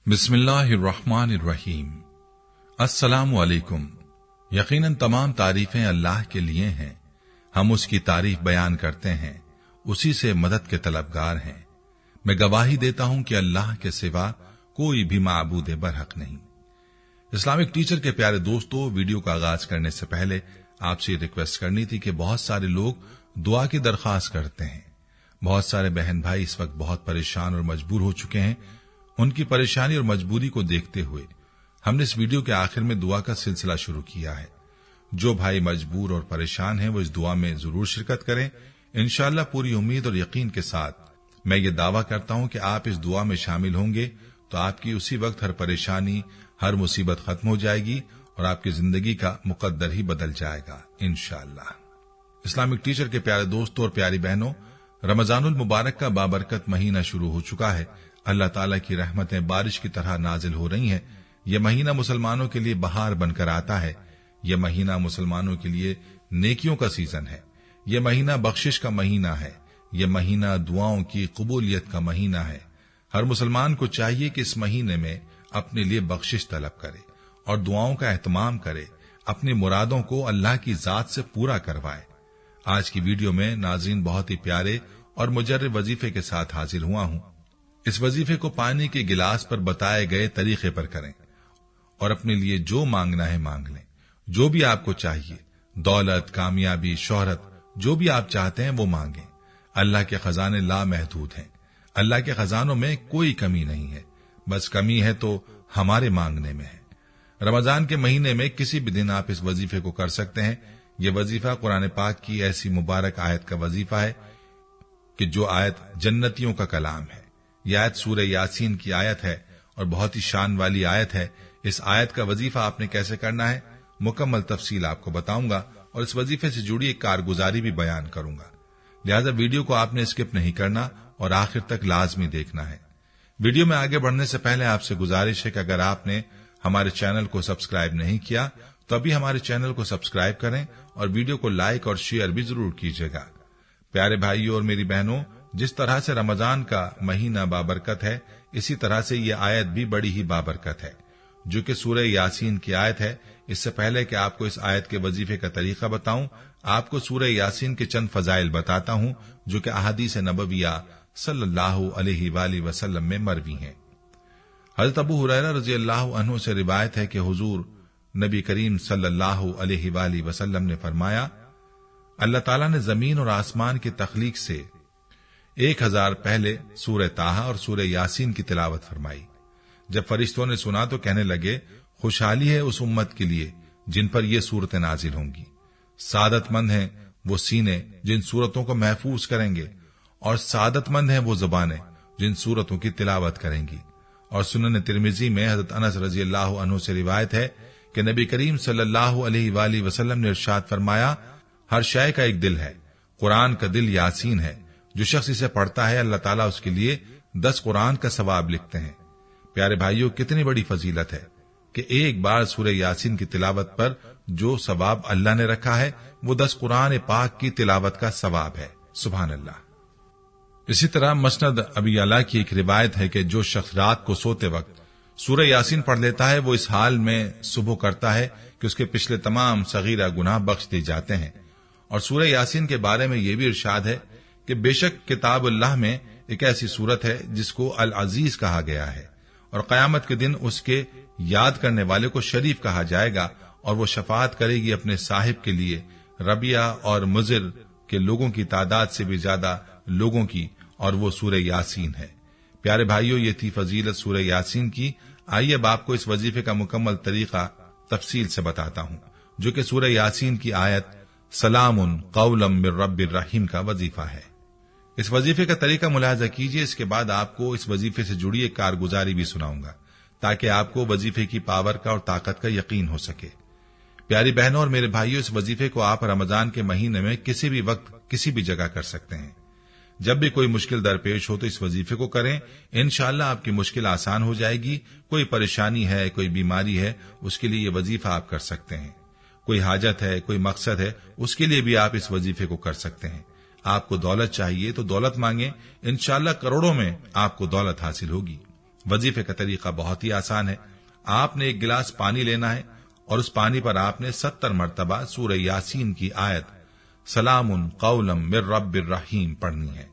बिस्मिल्लाहिर्रहमानिर्रहीम। अस्सलामु अलैकुम। यकीनन तमाम तारीफें अल्लाह के लिए हैं। हम उसकी तारीफ बयान करते हैं, उसी से मदद के तलबगार हैं। मैं गवाही देता हूं कि अल्लाह के सिवा कोई भी माबूद बरहक नहीं। इस्लामिक टीचर के प्यारे दोस्तों, वीडियो का आगाज करने से पहले आपसे रिक्वेस्ट करनी थी कि बहुत सारे लोग दुआ की दरख्वास्त करते हैं। बहुत सारे बहन भाई इस वक्त बहुत परेशान और मजबूर हो चुके हैं। उनकी परेशानी और मजबूरी को देखते हुए हमने इस वीडियो के आखिर में दुआ का सिलसिला शुरू किया है। जो भाई मजबूर और परेशान हैं वो इस दुआ में जरूर शिरकत करें। इंशाअल्लाह पूरी उम्मीद और यकीन के साथ मैं ये दावा करता हूं कि आप इस दुआ में शामिल होंगे तो आपकी उसी वक्त हर परेशानी, हर मुसीबत खत्म हो जाएगी और आपकी जिंदगी का मुकद्दर ही बदल जाएगा इंशाअल्लाह। इस्लामिक टीचर के प्यारे दोस्तों और प्यारी बहनों, रमजानुल मुबारक का बाबरकत महीना शुरू हो चुका है। अल्लाह ताला की रहमतें बारिश की तरह नाजिल हो रही हैं। यह महीना मुसलमानों के लिए बहार बनकर आता है। यह महीना मुसलमानों के लिए नेकियों का सीजन है। यह महीना बख्शिश का महीना है। यह महीना दुआओं की कबूलियत का महीना है। हर मुसलमान को चाहिए कि इस महीने में अपने लिए बख्शिश तलब करे और दुआओं का एहतमाम करे, अपनी मुरादों को अल्लाह की जात से पूरा करवाए। आज की वीडियो में नाज़रीन बहुत ही प्यारे और मुजर्रब वजीफे के साथ हाजिर हुआ हूं। इस वजीफे को पानी के गिलास पर बताए गए तरीके पर करें और अपने लिए जो मांगना है मांग लें। जो भी आपको चाहिए, दौलत, कामयाबी, शोहरत, जो भी आप चाहते हैं वो मांगें। अल्लाह के खजाने लामहदूद हैं। अल्लाह के खजानों में कोई कमी नहीं है। बस कमी है तो हमारे मांगने में है। रमजान के महीने में किसी भी दिन आप इस वजीफे को कर सकते हैं। यह वजीफा कुरान पाक की ऐसी मुबारक आयत का वजीफा है कि जो आयत जन्नतियों का कलाम है। यह आयत सूरह यासीन की आयत है और बहुत ही शान वाली आयत है। इस आयत का वजीफा आपने कैसे करना है, मुकम्मल तफसील आपको बताऊंगा और इस वजीफे से जुड़ी एक कारगुजारी भी बयान करूंगा। लिहाजा वीडियो को आपने स्किप नहीं करना और आखिर तक लाजमी देखना है। वीडियो में आगे बढ़ने से पहले आपसे गुजारिश है कि अगर आपने हमारे चैनल को सब्सक्राइब नहीं किया तो अभी हमारे चैनल को सब्सक्राइब करें और वीडियो को लाइक और शेयर भी जरूर कीजिएगा। प्यारे भाइयों और मेरी बहनों, जिस तरह से रमजान का महीना बाबरकत है, इसी तरह से ये आयत भी बड़ी ही बाबरकत है, जो कि सूरह यासीन की आयत है। इससे पहले कि आपको इस आयत के वजीफे का तरीका बताऊं, आपको सूरह यासीन के चंद फजाइल बताता हूं जो कि अहादीस नबविया सल्लल्लाहु अलैहि वसल्लम में मरवी हैं। हजरत अबू हुरैरा रज़ियल्लाहु अन्हु से रिवायत है कि हुजूर नबी करीम सल्लल्लाहु अलैहि वसल्लम ने फरमाया, अल्लाह ताला ने जमीन और आसमान की तख्लीक से 1000 पहले सूरह ताहा और सूरह यासीन की तिलावत फरमाई। जब फरिश्तों ने सुना तो कहने लगे, खुशहाली है उस उम्मत के लिए जिन पर ये सूरतें नाजिल होंगी। सादतमंद हैं वो सीने जिन सूरतों को महफूज करेंगे और सादतमंद हैं वो जुबानें जिन सूरतों की तिलावत करेंगी। और सुनन तिरमिजी में हजरत अनस रज़ियल्लाहु अन्हु से रिवायत है कि नबी करीम सल्लल्लाहु अलैहि वसल्लम ने इरशाद फरमाया, हर शय का एक दिल है, कुरान का दिल यासीन है। जो शख्स इसे पढ़ता है अल्लाह ताला उसके लिए 10 कुरान का सवाब लिखते हैं। प्यारे भाइयों, कितनी बड़ी फजीलत है कि एक बार सूरह यासीन की तिलावत पर जो सवाब अल्लाह ने रखा है वो 10 कुरान पाक की तिलावत का सवाब है। सुभान अल्लाह। इसी तरह मसनद अबी अला की एक रिवायत है कि जो शख्स रात को सोते वक्त सूरह यासीन पढ़ लेता है वो इस हाल में सुबह करता है कि उसके पिछले तमाम सगीरा गुनाह बख्श दिए जाते हैं। और सूरह यासीन के बारे में यह भी इरशाद है कि बेशक किताब अल्लाह में एक ऐसी सूरत है जिसको अल अजीज कहा गया है और कयामत के दिन उसके याद करने वाले को शरीफ कहा जाएगा और वो शफाअत करेगी अपने साहिब के लिए रबिया और मुजिर के लोगों की तादाद से भी ज्यादा लोगों की, और वो सूरह यासीन है। प्यारे भाइयों, ये थी फजीलत सूरह यासीन की। आइए अब आपको इस वजीफे का मुकम्मल तरीका तफसील से बताता हूं, जो कि सूरह यासीन की आयत सलामुन कौलम मिर रब्बिर रहीम का वजीफा है। इस वजीफे का तरीका मुलाहाजा कीजिए। इसके बाद आपको इस वजीफे से जुड़ी एक कारगुजारी भी सुनाऊंगा ताकि आपको वजीफे की पावर का और ताकत का यकीन हो सके। प्यारी बहनों और मेरे भाइयों, इस वजीफे को आप रमजान के महीने में किसी भी वक्त किसी भी जगह कर सकते हैं। जब भी कोई मुश्किल दरपेश हो तो इस वजीफे को करें। इंशाअल्लाह आपकी मुश्किल आसान हो जाएगी। कोई परेशानी है, कोई बीमारी है, उसके लिए ये वजीफा आप कर सकते हैं। कोई हाजत है, कोई मकसद है, उसके लिए भी आप इस वजीफे को कर सकते हैं। आपको दौलत चाहिए तो दौलत मांगे, इंशाअल्लाह करोड़ों में आपको दौलत हासिल होगी। वजीफे का तरीका बहुत ही आसान है। आपने एक गिलास पानी लेना है और उस पानी पर आपने 70 मरतबा सूरह यासीन की आयत सलामुन कौलम मिर रब्बिर रहीम पढ़नी है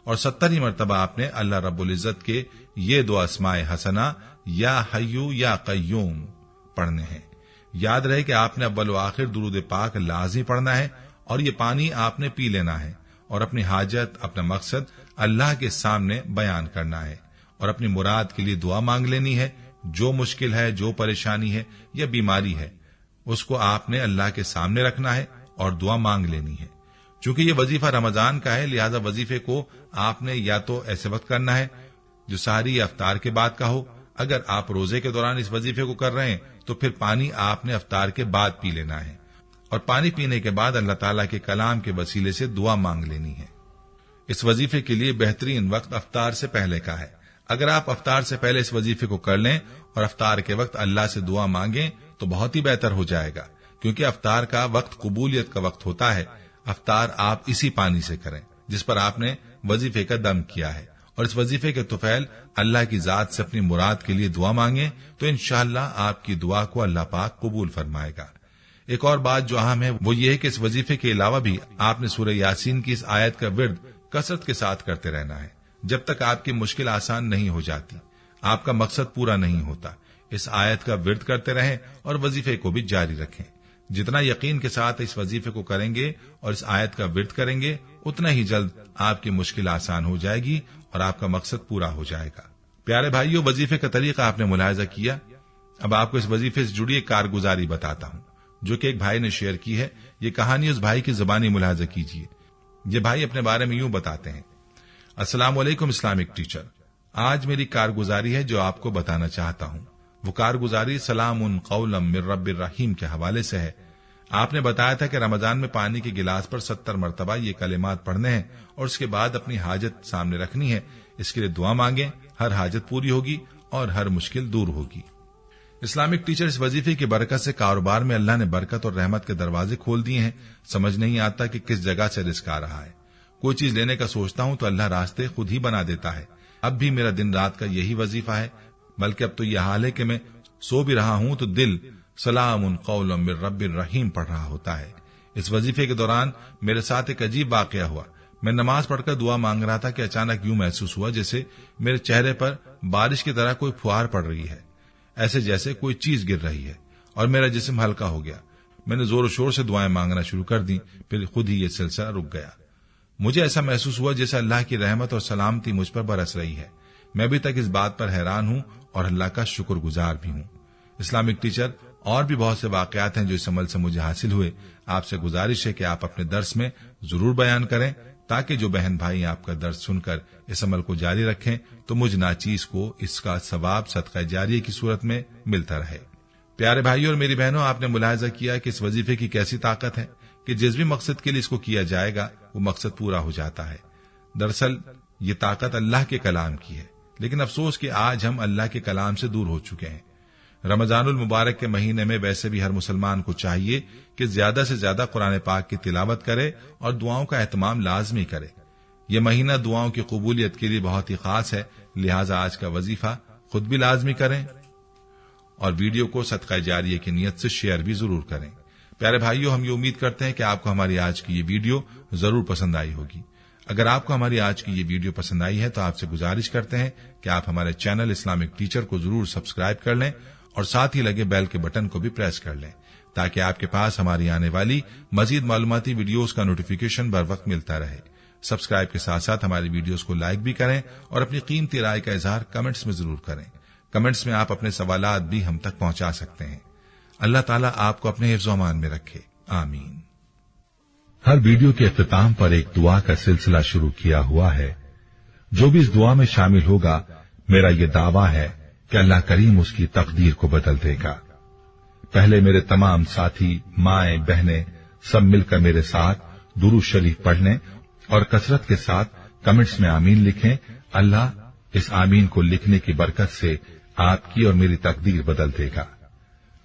और 70 मरतबा आपने अल्लाह रब्बुल इज्जत के ये दो अस्माए हसना या हय्यू या कय्यूम पढ़ने हैं। याद रहे कि आपने अव्वल व आखिर दुरूद पाक लाज़मी पढ़ना है और ये पानी आपने पी लेना है और अपनी हाजत, अपना मकसद अल्लाह के सामने बयान करना है और अपनी मुराद के लिए दुआ मांग लेनी है। जो मुश्किल है, जो परेशानी है या बीमारी है, उसको आपने अल्लाह के सामने रखना है और दुआ मांग लेनी है। चूंकि ये वजीफा रमजान का है, लिहाजा वजीफे को आपने या तो ऐसे वक्त करना है जो सहरी या अफ्तार के बाद का हो। अगर आप रोजे के दौरान इस वजीफे को कर रहे हैं तो फिर पानी आपने अफ्तार के बाद पी लेना है और पानी पीने के बाद अल्लाह ताला के कलाम के वसीले से दुआ मांग लेनी है। इस वजीफे के लिए बेहतरीन वक्त अफ्तार से पहले का है। अगर आप अफ्तार से पहले इस वजीफे को कर लें और अफ्तार के वक्त अल्लाह से दुआ मांगें तो बहुत ही बेहतर हो जाएगा, क्योंकि अफ्तार का वक्त कबूलियत का वक्त होता है। अफ्तार आप इसी पानी से करें जिस पर आपने वजीफे का दम किया है और इस वजीफे के तुफैल अल्लाह की जात से अपनी मुराद के लिए दुआ मांगे तो इंशाअल्लाह आपकी दुआ को अल्लाह पाक कबूल फरमाएगा। एक और बात जो अहम है वो ये है कि इस वजीफे के अलावा भी आपने सूरह यासीन की इस आयत का विर्द कसरत के साथ करते रहना है जब तक आपकी मुश्किल आसान नहीं हो जाती, आपका मकसद पूरा नहीं होता। इस आयत का विर्द करते रहें और वजीफे को भी जारी रखें। जितना यकीन के साथ इस वजीफे को करेंगे और इस आयत का विर्द करेंगे उतना ही जल्द आपकी मुश्किल आसान हो जाएगी और आपका मकसद पूरा हो जाएगा। प्यारे भाइयों, वजीफे का तरीका आपने मुलाहिजा किया। अब आपको इस वजीफे से जुड़ी एक कारगुजारी बताता हूँ जो कि एक भाई ने शेयर की है। ये कहानी उस भाई की जुबानी मुलाहिजा कीजिए। ये भाई अपने बारे में यूं बताते हैं, अस्सलाम वालेकुम इस्लामिक टीचर, आज मेरी कारगुजारी है जो आपको बताना चाहता हूँ। वो कारगुजारी सलामुन कौलम मिर रब्बिर रहीम के हवाले से है। आपने बताया था कि रमजान में पानी के गिलास पर 70 मरतबा ये कलिमात पढ़ने हैं और उसके बाद अपनी हाजत सामने रखनी है। इसके लिए दुआ मांगे, हर हाजत पूरी होगी और हर मुश्किल दूर होगी। इस्लामिक टीचर, इस वजीफे की बरकत से कारोबार में अल्लाह ने बरकत और रहमत के दरवाजे खोल दिए हैं। समझ नहीं आता कि किस जगह से रिस्क आ रहा है। कोई चीज लेने का सोचता हूं तो अल्लाह रास्ते खुद ही बना देता है। अब भी मेरा दिन रात का यही वजीफा है, बल्कि अब तो यह हाल है कि मैं सो भी रहा हूं तो दिल सलामुन कौलम मिर रब्बिर रहीम पढ़ रहा होता है। इस वजीफे के दौरान मेरे साथ एक अजीब वाकया हुआ। मैं नमाज पढ़कर दुआ मांग रहा था कि अचानक यूं महसूस हुआ जैसे मेरे चेहरे पर बारिश की तरह कोई फुहार पड़ रही है, ऐसे जैसे कोई चीज गिर रही है और मेरा जिस्म हल्का हो गया। मैंने जोर शोर से दुआएं मांगना शुरू कर दी, फिर खुद ही ये सिलसिला रुक गया। मुझे ऐसा महसूस हुआ जैसे अल्लाह की रहमत और सलामती मुझ पर बरस रही है। मैं अभी तक इस बात पर हैरान हूं और अल्लाह का शुक्रगुजार भी हूं। इस्लामिक टीचर, और भी बहुत से वाकयात हैं जो इस अमल से मुझे हासिल हुए। आपसे गुजारिश है कि आप अपने दर्स में जरूर बयान करें ताकि जो बहन भाई आपका दर्स सुनकर इस अमल को जारी रखें तो मुझ नाचीज को इसका सवाब सदका जारिया की सूरत में मिलता रहे। प्यारे भाइयों और मेरी बहनों, आपने मुलाहिजा किया कि इस वजीफे की कैसी ताकत है कि जिस भी मकसद के लिए इसको किया जाएगा वो मकसद पूरा हो जाता है। दरअसल ये ताकत अल्लाह के कलाम की है, लेकिन अफसोस कि आज हम अल्लाह के कलाम से दूर हो चुके हैं। रमजानुल मुबारक के महीने में वैसे भी हर मुसलमान को चाहिए कि ज्यादा से ज्यादा कुरान पाक की तिलावत करे और दुआओं का एहतमाम लाजमी करे। यह महीना दुआओं की कबूलियत के लिए बहुत ही खास है, लिहाजा आज का वजीफा खुद भी लाजमी करें और वीडियो को सदका जारिया की नीयत से शेयर भी जरूर करें। प्यारे भाइयों, हम ये उम्मीद करते हैं कि आपको हमारी आज की ये वीडियो जरूर पसंद आई होगी। अगर आपको हमारी आज की ये वीडियो पसंद आई है तो आपसे गुजारिश करते हैं कि आप हमारे चैनल इस्लामिक टीचर को जरूर सब्सक्राइब कर लें और साथ ही लगे बेल के बटन को भी प्रेस कर लें ताकि आपके पास हमारी आने वाली मजीद मालूमाती वीडियोस का नोटिफिकेशन बर वक्त मिलता रहे। सब्सक्राइब के साथ साथ हमारी वीडियोस को लाइक भी करें और अपनी कीमती राय का इजहार कमेंट्स में जरूर करें। कमेंट्स में आप अपने सवालात भी हम तक पहुंचा सकते हैं। अल्लाह ताला आपको अपने हिफ्ज़-ओ-अमान में रखे, आमीन। हर वीडियो के इख्तिताम पर एक दुआ का सिलसिला शुरू किया हुआ है। जो भी इस दुआ में शामिल होगा, मेरा ये दावा है कि अल्लाह करीम उसकी तकदीर को बदल देगा। पहले मेरे तमाम साथी, माएं, बहनें सब मिलकर मेरे साथ दुरूद शरीफ पढ़ने और कसरत के साथ कमेंट्स में आमीन लिखें। अल्लाह इस आमीन को लिखने की बरकत से आपकी और मेरी तकदीर बदल देगा।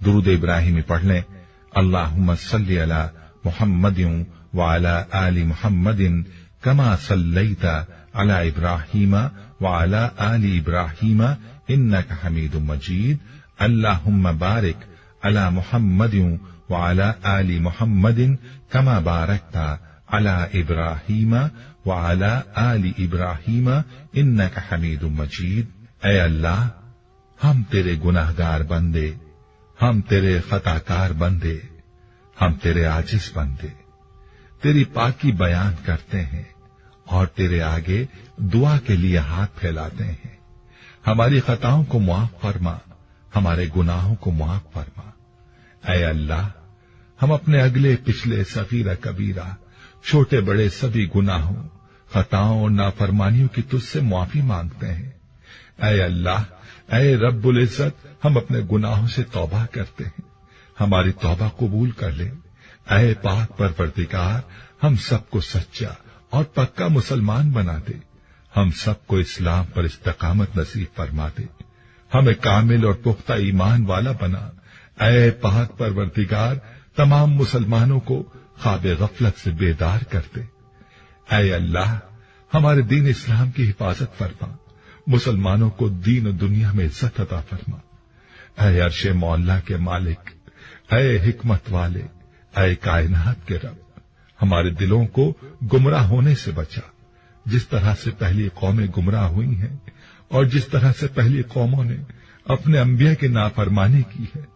दुरूद इब्राहिमी पढ़ लें, अल्लाहुम्मा सल्ली अला मुहम्मदिन व अला आलि मुहम्मदिन कमा सल्लैता अला इब्राहीम व अला आलि इब्राहीम इन्नका हमीदुम मजीद अल्लाहुम्मा बारिक अला मुहम्मदिन व अला आलि मुहम्मदिन कमा बारकता अला इब्राहीम व अला आलि इब्राहीम इन्नका हमीदुम मजीद। ऐ अल्लाह, हम तेरे गुनाहगार बंदे, हम तेरे खताकार बंदे, हम तेरे आजिज बंदे तेरी पाकी बयान करते हैं और तेरे आगे दुआ के लिए हाथ फैलाते हैं। हमारी खताओं को मुआफ फरमा, हमारे गुनाहों को मुआफ फरमा। ऐ अल्लाह, हम अपने अगले पिछले सगीरा कबीरा छोटे बड़े सभी गुनाहों, खताओं और नाफरमानियों की तुझसे मुआफी मांगते हैं। ऐ अल्लाह, ऐ रब्बुल इज्जत, हम अपने गुनाहों से तौबा करते हैं, हमारी तौबा कबूल कर ले। ऐ पाक परवरदिगार, हम सबको सच्चा और पक्का मुसलमान बना दे, हम सबको इस्लाम पर इस्तकामत नसीब फरमा दे, हमें कामिल और पुख्ता ईमान वाला बना। ऐ पाक परवरदिगार, तमाम मुसलमानों को ख्वाब गफलत से बेदार कर दे। ऐ अल्लाह, हमारे दीन इस्लाम की हिफाजत फरमा, मुसलमानों को दीन और दुनिया में इज्जत अता फरमा। ऐ अर्शे मौला के मालिक, ऐ हिकमत वाले, ऐ कायनात के रब, हमारे दिलों को गुमराह होने से बचा, जिस तरह से पहली कौमें गुमराह हुई हैं और जिस तरह से पहली कौमों ने अपने अंबिया की नाफरमानी की है।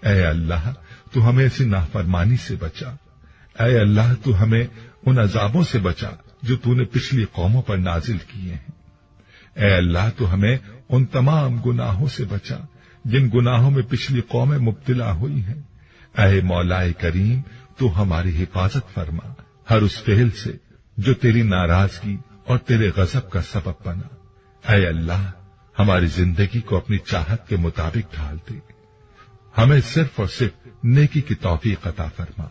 ऐ अल्लाह, तू हमें ऐसी नाफरमानी से बचा। ऐ अल्लाह, तू हमें उन अजाबों से बचा जो तूने पिछली कौमों पर नाजिल किए हैं। ऐ अल्लाह, तू हमें उन तमाम गुनाहों से बचा जिन गुनाहों में पिछली कौमें मुब्तला हुई हैं। ऐ मौलाए करीम, तू हमारी हिफाजत फरमा हर उस फेल से जो तेरी नाराजगी और तेरे गजब का सबब बना। ऐ अल्लाह, हमारी जिंदगी को अपनी चाहत के मुताबिक ढाल दे, हमें सिर्फ और सिर्फ नेकी की तौफीक अता फरमा,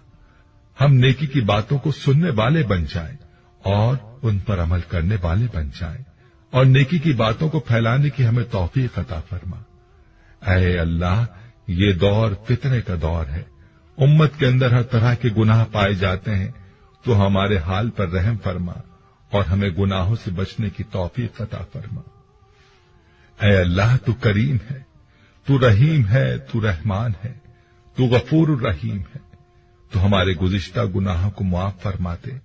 हम नेकी की बातों को सुनने वाले बन जाएं और उन पर अमल करने वाले बन जाएं, और नेकी की बातों को फैलाने की हमें तौफीक अता फरमा। ऐ अल्लाह, ये दौर फितने का दौर है, उम्मत के अंदर हर तरह के गुनाह पाए जाते हैं, तो हमारे हाल पर रहम फरमा और हमें गुनाहों से बचने की तौफीक अता फरमा। ऐ अल्लाह, तू करीम है, तू रहीम है, तू रहमान है, तू गफूर रहीम है, तो हमारे गुज़िश्ता गुनाहों को मुआफ फरमा दे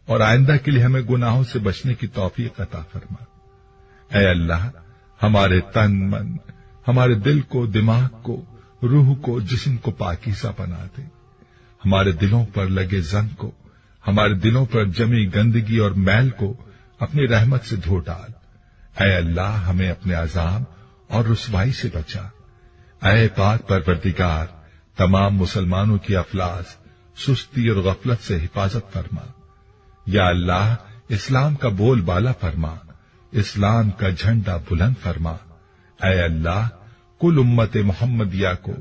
और आइंदा के लिए हमें गुनाहों से बचने की तौफीक अता फरमा। ऐ अल्लाह, हमारे तन मन, हमारे दिल को, दिमाग को, रूह को, जिस्म को पाकीज़ा बना दे, हमारे दिलों पर लगे जंग को, हमारे दिलों पर जमी गंदगी और मैल को अपनी रहमत से धो डाल। ऐ अल्लाह, हमें अपने अजाब और रुसवाई से बचा। ऐ पाक परवरदिगार, तमाम मुसलमानों की अफलास, सुस्ती और गफलत से हिफाजत फरमा। या अल्लाह, इस्लाम का बोल बाला फरमा, इस्लाम का झंडा बुलंद फरमा। ऐ अल्लाह, कुल उम्मत मोहम्मदिया को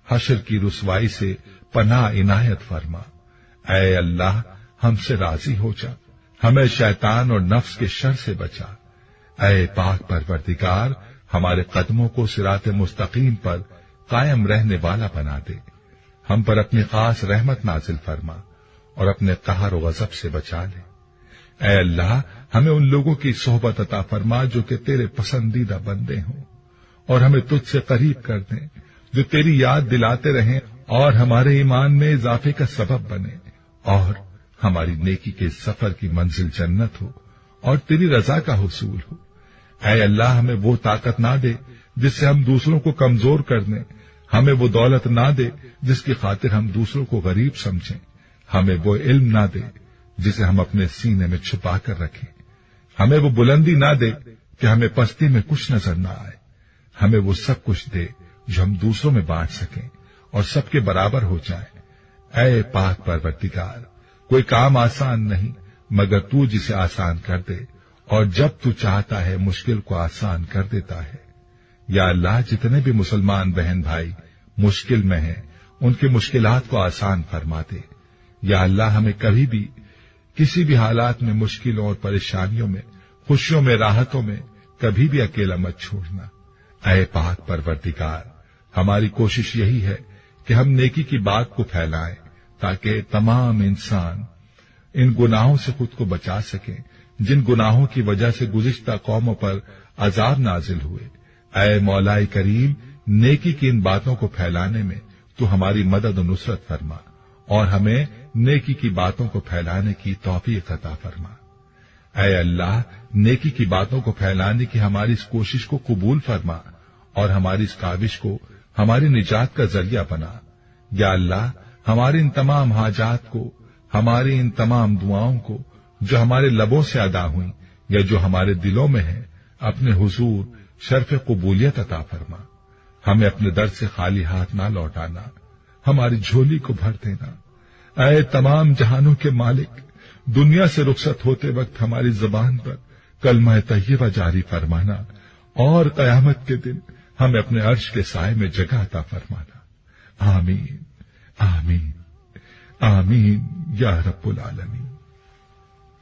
हशर की रुसवाई से पनाह इनायत फरमा। ऐ अल्लाह, हमसे राजी हो जा, हमें शैतान और नफ्स के शर से बचा। ऐ पाक परवरदिगार, हमारे कदमों को सिराते मुस्तकीम पर कायम रहने वाला बना दे, हम पर अपनी खास रहमत नाजिल फरमा और अपने कहर और गजब से बचा ले। ऐ अल्लाह, हमें उन लोगों की सोहबत अता फरमा जो कि तेरे पसंदीदा बंदे हों और हमें तुझसे करीब कर दें, जो तेरी याद दिलाते रहें और हमारे ईमान में इजाफे का सबब बने, और हमारी नेकी के सफर की मंजिल जन्नत हो और तेरी रजा का हुसूल हो। ऐ अल्लाह, हमें वो ताकत ना दे जिससे हम दूसरों को कमजोर कर दें, हमें वो दौलत ना दे जिसकी खातिर हम दूसरों को गरीब समझें, हमें वो इल्म ना दे जिसे हम अपने सीने में छुपा कर रखें, हमें वो बुलंदी ना दे कि हमें पस्ती में कुछ नजर ना आए, हमें वो सब कुछ दे जो हम दूसरों में बांट सकें और सबके बराबर हो जाए। ऐ पाक परवरदिगार, कोई काम आसान नहीं मगर तू जिसे आसान कर दे, और जब तू चाहता है मुश्किल को आसान कर देता है। या अल्लाह, जितने भी मुसलमान बहन भाई मुश्किल में हैं, उनकी मुश्किलात को आसान फरमा दे। या अल्लाह, हमें कभी भी किसी भी हालात में, मुश्किलों और परेशानियों में, खुशियों में, राहतों में कभी भी अकेला मत छोड़ना। ऐ पाक परवरदिगार, हमारी कोशिश यही है कि हम नेकी की बात को फैलाएं ताकि तमाम इंसान इन गुनाहों से खुद को बचा सकें जिन गुनाहों की वजह से गुज़िश्ता कौमों पर अजाब नाजिल हुए। ऐ मौलाए करीम, नेकी की इन बातों को फैलाने में तू हमारी मदद और नुसरत फरमा और हमें नेकी की बातों को फैलाने की तौफीक अता फरमा। ऐ अल्लाह, नेकी की बातों को फैलाने की हमारी इस कोशिश को कबूल फरमा और हमारी इस काविश को हमारी निजात का जरिया बना। या अल्लाह, हमारी इन तमाम हाजात को, हमारी इन तमाम दुआओं को जो हमारे लबों से अदा हुई या जो हमारे दिलों में है, अपने हुजूर शर्फ कबूलियत अता फरमा। हमें अपने दर से खाली हाथ ना लौटाना, हमारी झोली को भर देना। ऐ तमाम जहानों के मालिक, दुनिया से रुखसत होते वक्त हमारी जबान पर कलमा तय्यबा जारी फरमाना और कयामत के दिन हमें अपने अर्श के साए में जगह अता फरमाना। आमीन, आमीन, आमीन या रब्बुल आलमीन।